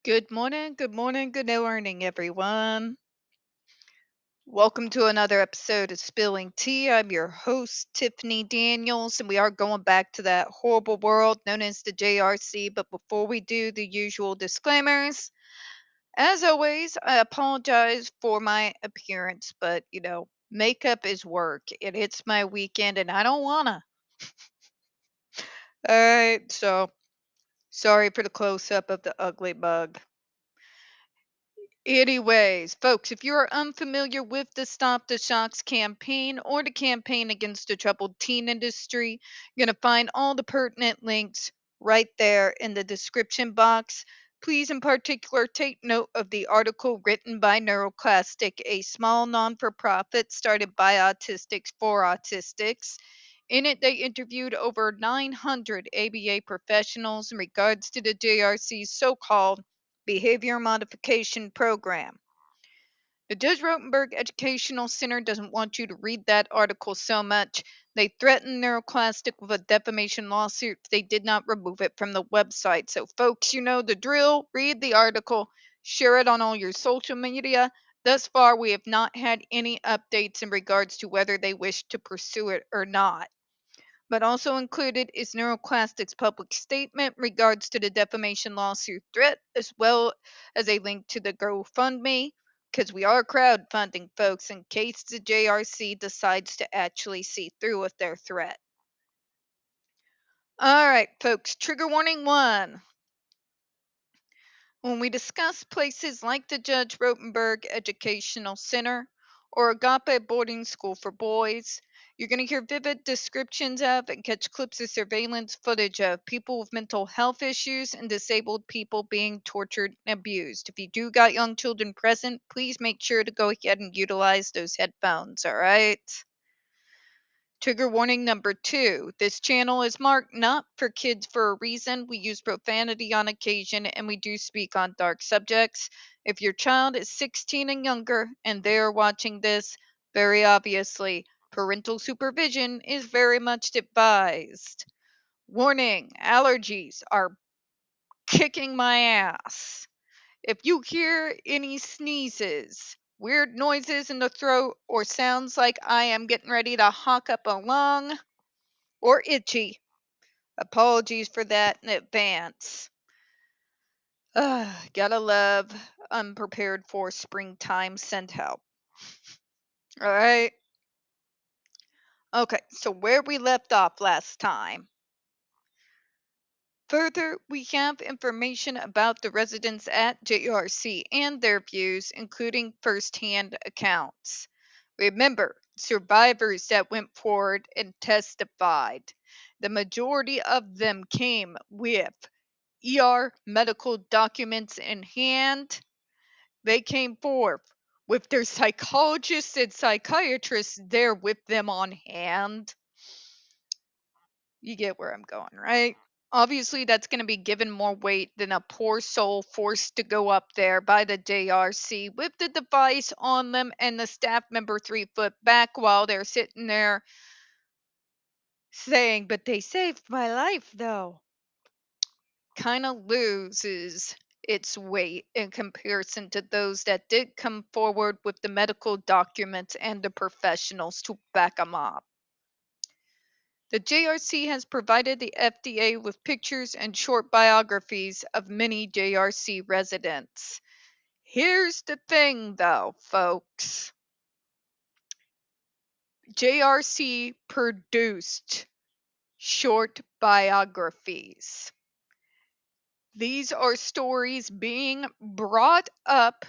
Good morning, good morning, everyone. Welcome to another episode of Spilling Tea. I'm your host, Tiffany Daniels, and we are going back to that horrible world known as the JRC. But before we do the usual disclaimers, as always, I apologize for my appearance, but makeup is work, and it's my weekend, and I don't wanna. All right, so sorry for the close up of the ugly bug. Anyways, folks, if you are unfamiliar with the Stop the Shocks campaign or the campaign against the troubled teen industry, you're going to find all the pertinent links right there in the description box. Please, in particular, take note of the article written by NeuroClastic, a small non for profit started by autistics for autistics. In it, they interviewed over 900 ABA professionals in regards to the JRC's so called behavior modification program. The Judge Rotenberg Educational Center doesn't want you to read that article so much. They threatened NeuroClastic with a defamation lawsuit if they did not remove it from the website. So, folks, you know the drill. Read the article, share it on all your social media. Thus far, we have not had any updates in regards to whether they wish to pursue it or not. But also included is NeuroClastic's public statement regards to the defamation lawsuit threat, as well as a link to the GoFundMe, because we are crowdfunding, folks, in case the JRC decides to actually see through with their threat. All right, folks, trigger warning one. When we discuss places like the Judge Rotenberg Educational Center or Agape Boarding School for Boys, you're going to hear vivid descriptions of and catch clips of surveillance footage of people with mental health issues and disabled people being tortured and abused. If you do got young children present, please make sure to go ahead and utilize those headphones, all right? Trigger warning number 2. This channel is marked not for kids for a reason. We use profanity on occasion and we do speak on dark subjects. If your child is 16 and younger and they are watching this, very obviously, parental supervision is very much advised. Warning, allergies are kicking my ass. If you hear any sneezes, weird noises in the throat, or sounds like I am getting ready to hawk up a lung, or itchy. Apologies for that in advance. Gotta love unprepared for springtime scent help. Alright. Okay, so where we left off last time. Further, we have information about the residents at JRC and their views, including first-hand accounts. Remember, survivors that went forward and testified. The majority of them came with medical documents in hand. They came forth with their psychologists and psychiatrists there with them on hand. You get where I'm going, right? Obviously, that's going to be given more weight than a poor soul forced to go up there by the JRC with the device on them and the staff member 3 foot back while they're sitting there saying, "But they saved my life, though." Kind of loses its weight in comparison to those that did come forward with the medical documents and the professionals to back them up. The JRC has provided the FDA with pictures and short biographies of many JRC residents. Here's the thing, though, folks. JRC produced short biographies. These are stories being brought up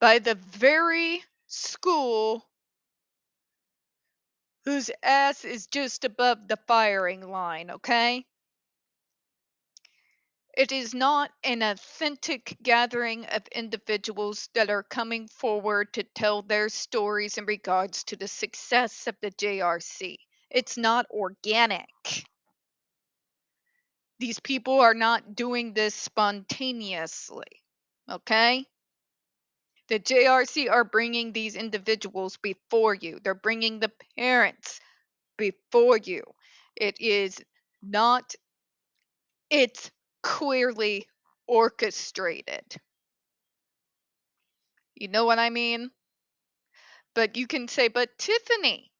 by the very school whose ass is just above the firing line, okay? It is not an authentic gathering of individuals that are coming forward to tell their stories in regards to the success of the JRC. It's not organic. These people are not doing this spontaneously, okay? The JRC are bringing these individuals before you. They're bringing the parents before you. It is not, it's clearly orchestrated. You know what I mean? But you can say, but Tiffany,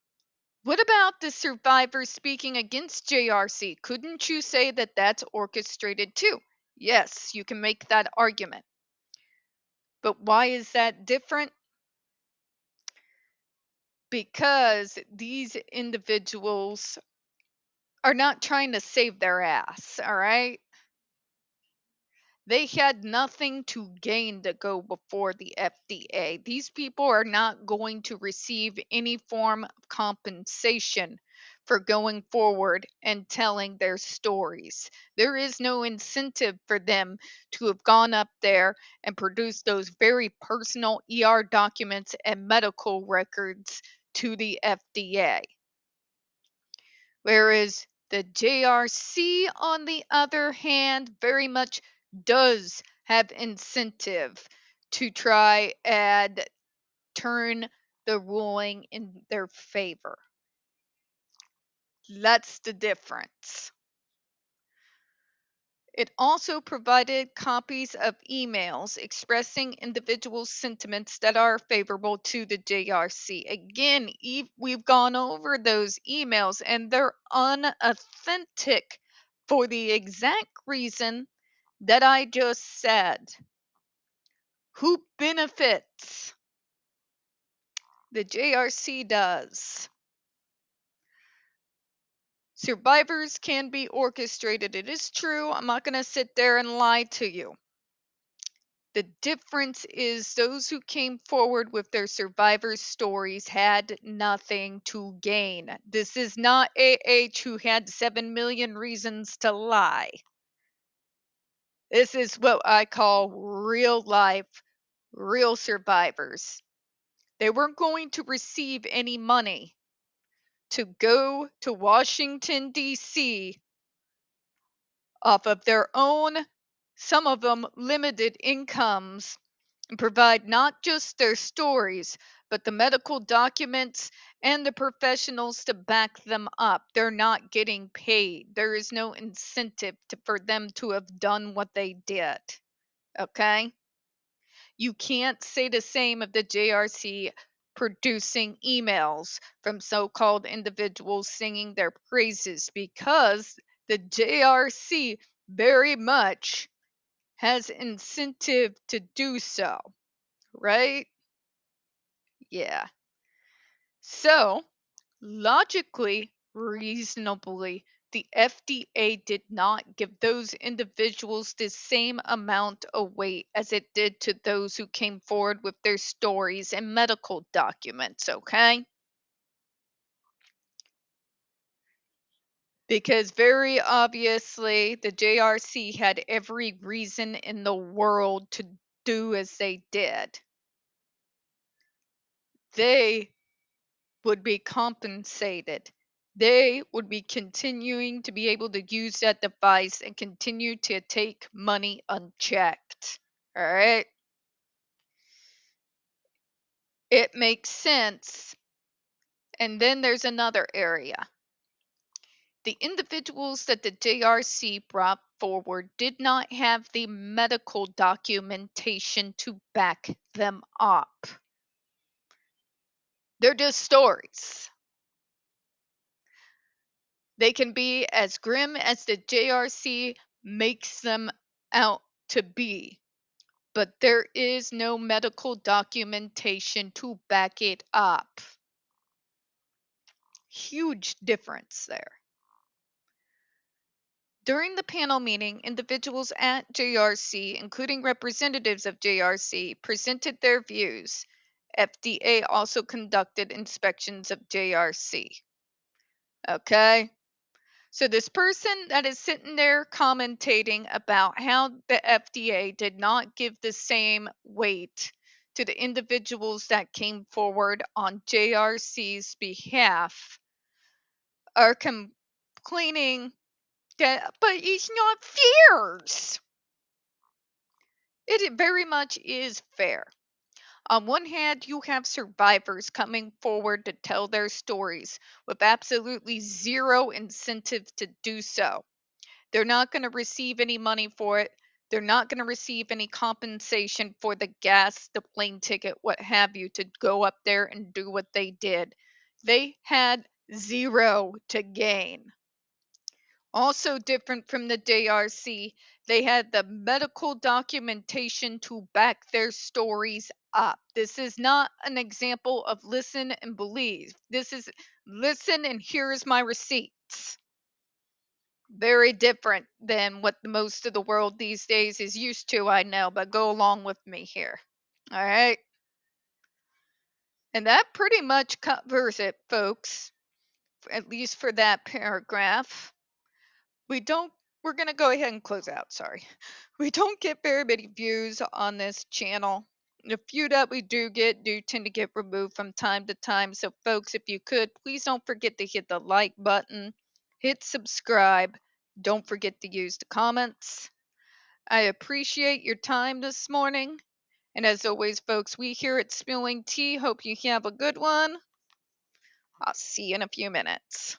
what about the survivors speaking against JRC? Couldn't you say that that's orchestrated too? Yes, you can make that argument. But why is that different? Because these individuals are not trying to save their ass, all right? They had nothing to gain to go before the FDA. These people are not going to receive any form of compensation for going forward and telling their stories. There is no incentive for them to have gone up there and produced those very personal ER documents and medical records to the FDA. Whereas the JRC, on the other hand, very much does have incentive to try and turn the ruling in their favor. That's the difference. It also provided copies of emails expressing individual sentiments that are favorable to the JRC. Again, we've gone over those emails and they're unauthentic for the exact reason that I just said. Who benefits? The JRC does. Survivors can be orchestrated. It is true. I'm not going to sit there and lie to you. The difference is those who came forward with their survivor stories had nothing to gain. This is not AH who had 7 million reasons to lie. This is what I call real life, real survivors. They weren't going to receive any money to go to Washington, D.C. off of their own, some of them limited incomes, and provide not just their stories, but the medical documents and the professionals to back them up. They're not getting paid. There is no incentive for them to have done what they did. Okay? You can't say the same of the JRC producing emails from so called individuals singing their praises, because the JRC very much has incentive to do so, right? Yeah. So, logically, reasonably, the FDA did not give those individuals the same amount of weight as it did to those who came forward with their stories and medical documents, okay? Because very obviously, the JRC had every reason in the world to do as they did. They would be compensated. They would be continuing to be able to use that device and continue to take money unchecked. All right. It makes sense. And then there's another area. The individuals that the JRC brought forward did not have the medical documentation to back them up. They're just stories. They can be as grim as the JRC makes them out to be, but there is no medical documentation to back it up. Huge difference there. During the panel meeting, individuals at JRC, including representatives of JRC, presented their views. FDA also conducted inspections of JRC. Okay? So this person that is sitting there commentating about how the FDA did not give the same weight to the individuals that came forward on JRC's behalf are complaining that, but it's not fair. It very much is fair. On one hand, you have survivors coming forward to tell their stories with absolutely zero incentive to do so. They're not going to receive any money for it. They're not going to receive any compensation for the gas, the plane ticket, what have you, to go up there and do what they did. They had zero to gain. Also different from the JRC, they had the medical documentation to back their stories up. This is not an example of listen and believe. This is listen and here's my receipts. Very different than what most of the world these days is used to, I know, but go along with me here. All right. And that pretty much covers it, folks, at least for that paragraph. We don't we're going to go ahead and close out, sorry. We don't get very many views on this channel. The few that we do get do tend to get removed from time to time. So folks, if you could, please don't forget to hit the like button, hit subscribe. Don't forget to use the comments. I appreciate your time this morning. And as always, folks, we here at Spilling Tea hope you have a good one. I'll see you in a few minutes.